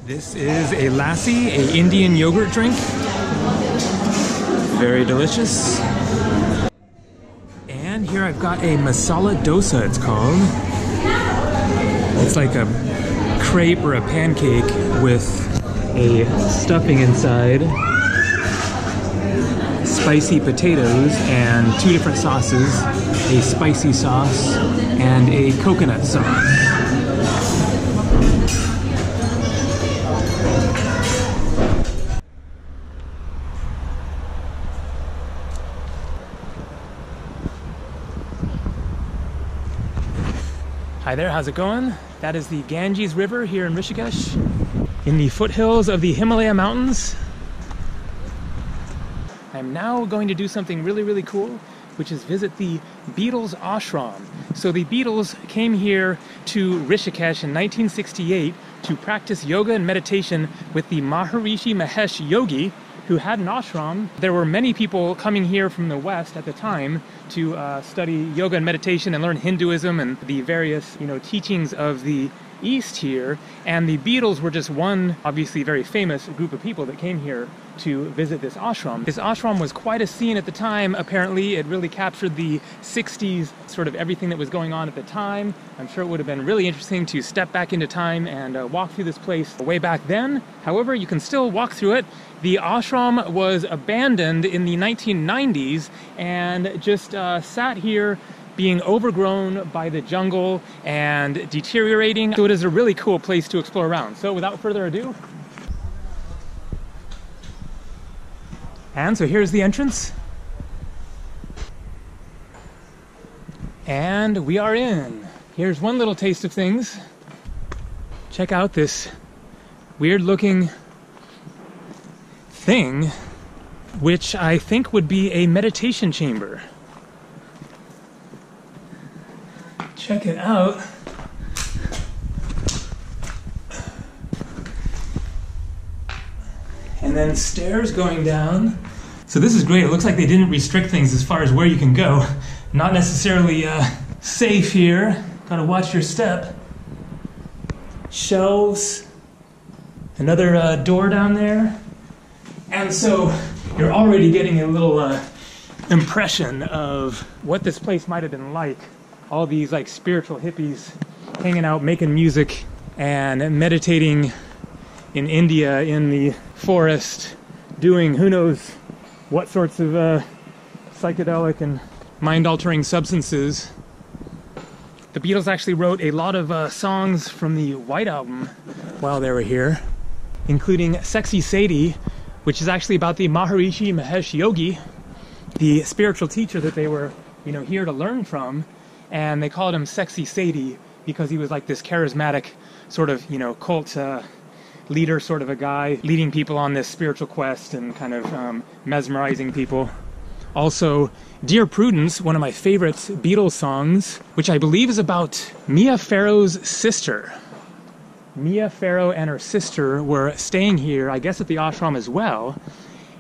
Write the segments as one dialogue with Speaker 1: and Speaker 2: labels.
Speaker 1: This is a lassi, a Indian yogurt drink. Very delicious. And here I've got a masala dosa, it's called. It's like a crepe or a pancake with a stuffing inside, spicy potatoes, and two different sauces, a spicy sauce and a coconut sauce. Hi there, how's it going? That is the Ganges River here in Rishikesh, in the foothills of the Himalaya Mountains. I'm now going to do something really cool, which is visit the Beatles ashram. So the Beatles came here to Rishikesh in 1968 to practice yoga and meditation with the Maharishi Mahesh Yogi, who had an ashram. There were many people coming here from the West at the time to study yoga and meditation and learn Hinduism and the various, teachings of the East here. And the Beatles were just one, obviously very famous group of people that came here to visit this ashram. This ashram was quite a scene at the time, apparently. It really captured the 60s, sort of everything that was going on at the time. I'm sure it would have been really interesting to step back into time and walk through this place way back then. However, you can still walk through it. The ashram was abandoned in the 1990s and just sat here being overgrown by the jungle and deteriorating. So it is a really cool place to explore around. So without further ado, and so here's the entrance. And we are in. Here's one little taste of things. Check out this weird looking thing, which I think would be a meditation chamber. Check it out. And then stairs going down. So this is great. It looks like they didn't restrict things as far as where you can go. Not necessarily safe here. Gotta watch your step. Shelves. Another door down there. And so you're already getting a little impression of what this place might have been like. All these like spiritual hippies hanging out, making music and meditating in India in the forest, doing who knows what sorts of psychedelic and mind-altering substances. The Beatles actually wrote a lot of songs from the White Album while they were here, including Sexy Sadie, which is actually about the Maharishi Mahesh Yogi, the spiritual teacher that they were, here to learn from. And they called him Sexy Sadie because he was like this charismatic sort of, cult leader sort of a guy, leading people on this spiritual quest and kind of mesmerizing people. Also, Dear Prudence, one of my favorite Beatles songs, which I believe is about Mia Farrow's sister. Mia Farrow and her sister were staying here, I guess at the ashram as well.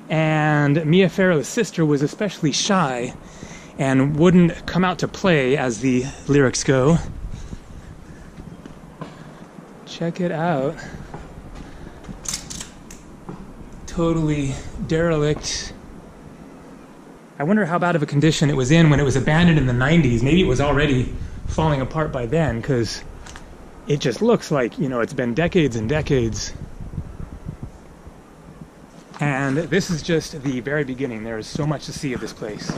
Speaker 1: And Mia Farrow's sister was especially shy and wouldn't come out to play, as the lyrics go. Check it out. Totally derelict. I wonder how bad of a condition it was in when it was abandoned in the 90s. Maybe it was already falling apart by then, because it just looks like, it's been decades and decades. And this is just the very beginning. There is so much to see of this place.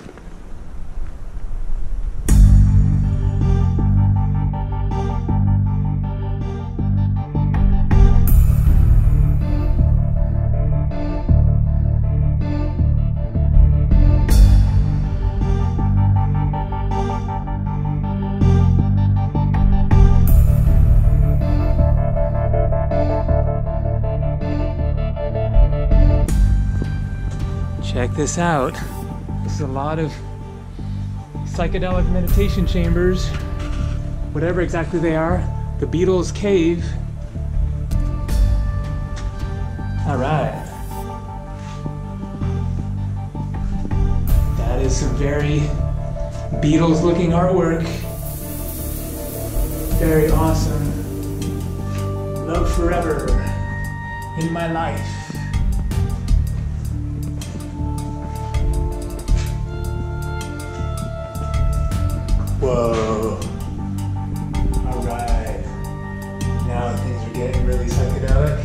Speaker 1: Check this out. This is a lot of psychedelic meditation chambers, whatever exactly they are. The Beatles cave. All right. That is some very Beatles-looking artwork. Very awesome. Love forever in my life. Whoa. Alright. Now things are getting really psychedelic.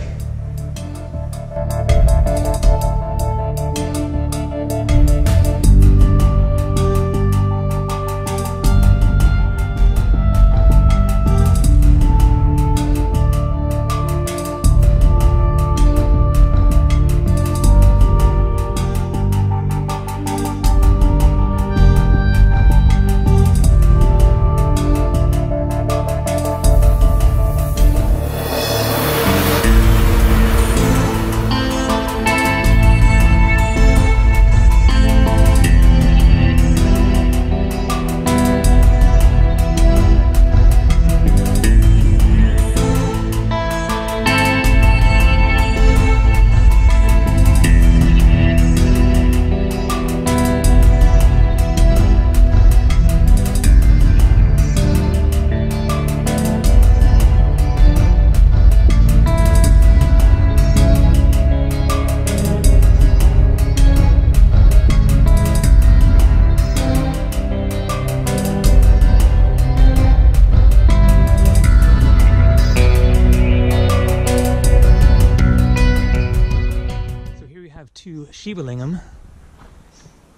Speaker 1: To Shiva Lingam,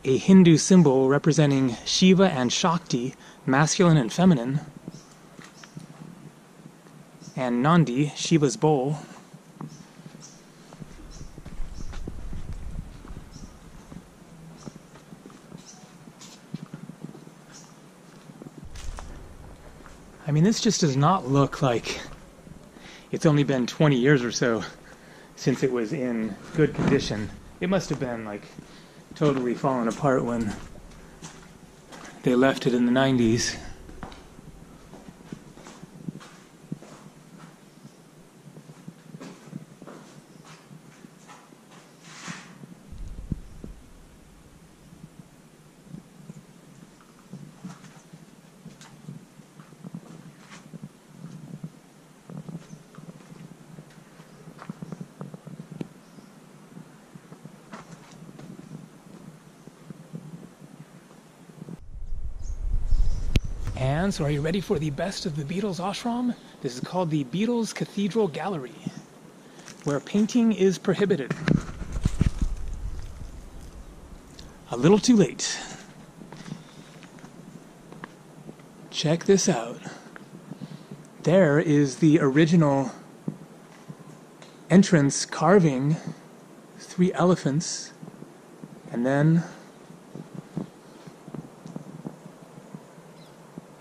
Speaker 1: a Hindu symbol representing Shiva and Shakti, masculine and feminine, and Nandi, Shiva's bowl. I mean, this just does not look like it's only been 20 years or so since it was in good condition. It must have been like totally fallen apart when they left it in the 90s. And so are you ready for the best of the Beatles ashram? This is called the Beatles Cathedral Gallery, where painting is prohibited. A little too late. Check this out. There is the original entrance carving, 3 elephants, and then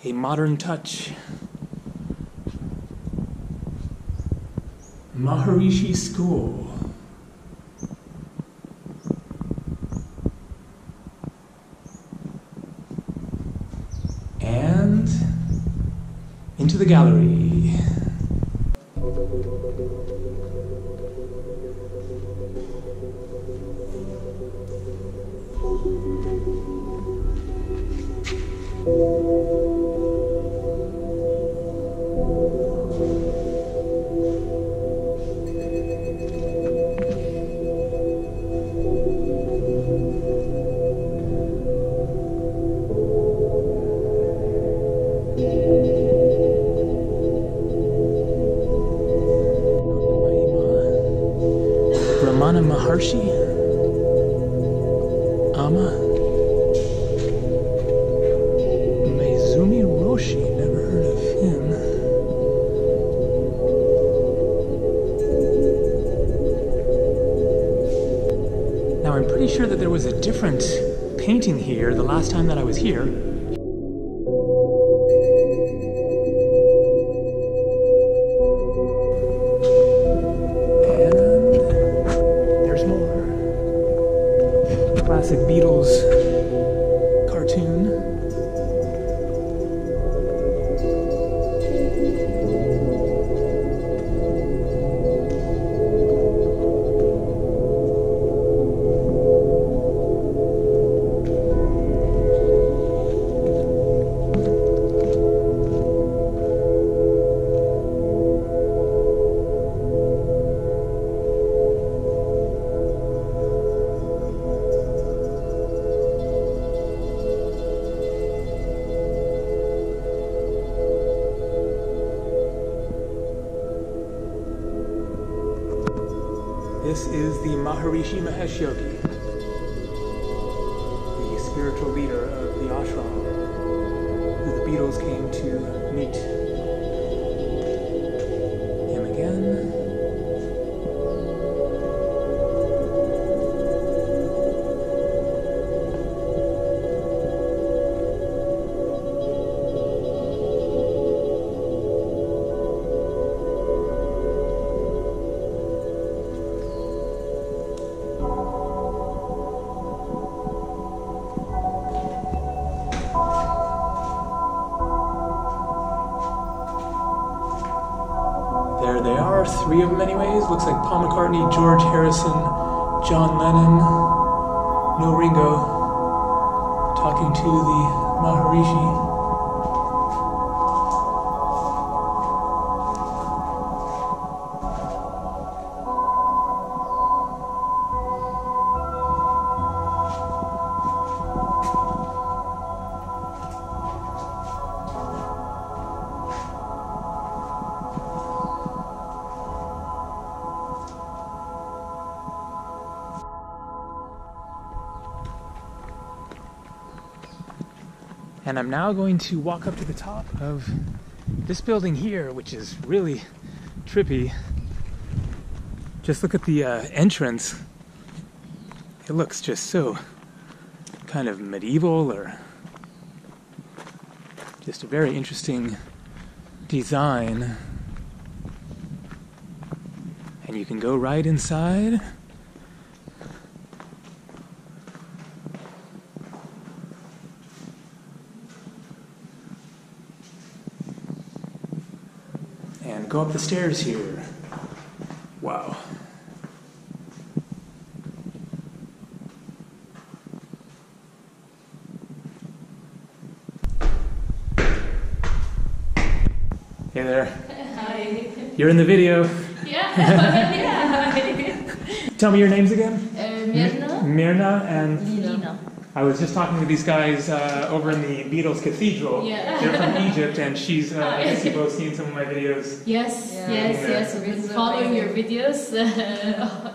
Speaker 1: a modern touch. Maharishi School. And into the gallery. Maharshi, Ama, Maizumi Roshi, never heard of him. Now I'm pretty sure that there was a different painting here the last time that I was here. Classic Beatles cartoon. This is the Maharishi Mahesh Yogi, the spiritual leader of the Ashram, who the Beatles came to meet. Him again. There they are, three of them anyways. Looks like Paul McCartney, George Harrison, John Lennon, no Ringo, talking to the Maharishi. And I'm now going to walk up to the top of this building here, which is really trippy. Just look at the entrance. It looks just so kind of medieval, or just a very interesting design. And you can go right inside. And go up the stairs here. Wow. Hey there.
Speaker 2: Hi.
Speaker 1: You're in the video.
Speaker 2: Yeah. Yeah.
Speaker 1: Tell me your names again.
Speaker 2: Mirna.
Speaker 1: Mirna and
Speaker 2: Lina.
Speaker 1: I was just talking to these guys over in the Beatles Cathedral.
Speaker 2: Yeah.
Speaker 1: They're from Egypt, and she's, I guess you've both seen some of my videos.
Speaker 2: Yes,
Speaker 1: Yeah.
Speaker 2: yes. We've been following your videos.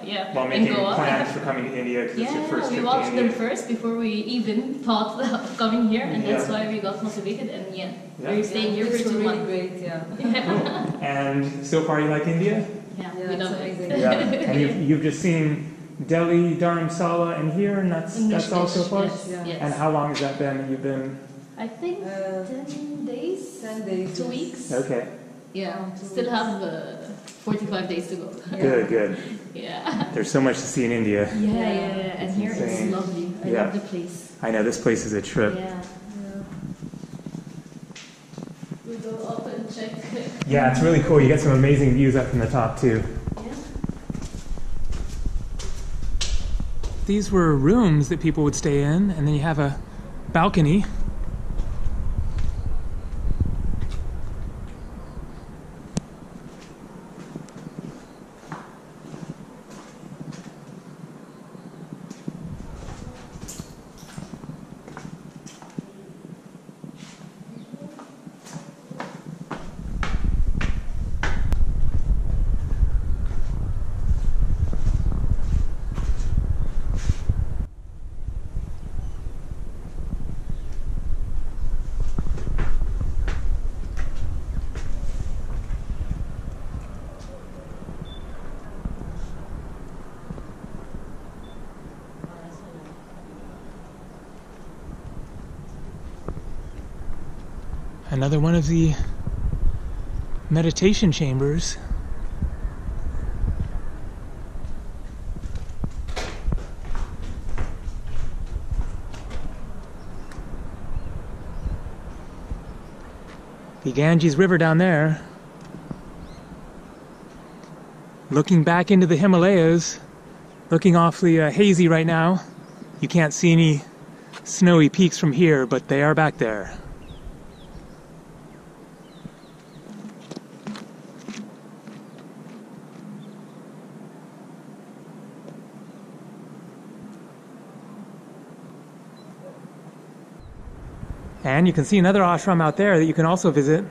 Speaker 2: Yeah.
Speaker 1: While making plans for coming to India, because it's your first
Speaker 2: we
Speaker 1: trip to
Speaker 2: watched
Speaker 1: India.
Speaker 2: them first before we even thought of coming here, and that's why we got motivated. And we're staying here for 2 months.
Speaker 3: Great, yeah.
Speaker 1: Cool. And so far, you like India?
Speaker 2: Yeah,
Speaker 3: Yeah,
Speaker 2: we love
Speaker 3: it's
Speaker 2: it.
Speaker 3: amazing.
Speaker 1: Yeah. And you've just seen Delhi, Dharamsala, and here, and that's all so far?
Speaker 2: Yes,
Speaker 3: Yeah.
Speaker 2: yes.
Speaker 1: And how long has that been that you've been?
Speaker 2: I think 10 days.
Speaker 3: 10 days.
Speaker 2: 2 weeks.
Speaker 1: Okay.
Speaker 2: Yeah. Still have 45 days to go.
Speaker 1: Good.
Speaker 2: Yeah.
Speaker 1: There's so much to see in India.
Speaker 2: Yeah. And here
Speaker 1: insane.
Speaker 2: it's lovely. I love the place.
Speaker 1: I know, this place is a trip.
Speaker 2: Yeah. We go up and check.
Speaker 1: Yeah, it's really cool. You get some amazing views up from the top, too.
Speaker 2: Yeah.
Speaker 1: These were rooms that people would stay in, and then you have a balcony. Another one of the meditation chambers. The Ganges River down there. Looking back into the Himalayas. Looking awfully hazy right now. You can't see any snowy peaks from here, but they are back there. And you can see another ashram out there that you can also visit.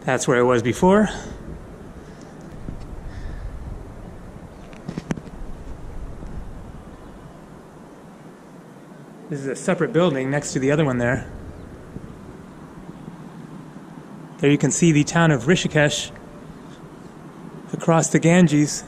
Speaker 1: That's where I was before. This is a separate building next to the other one there. There you can see the town of Rishikesh across the Ganges.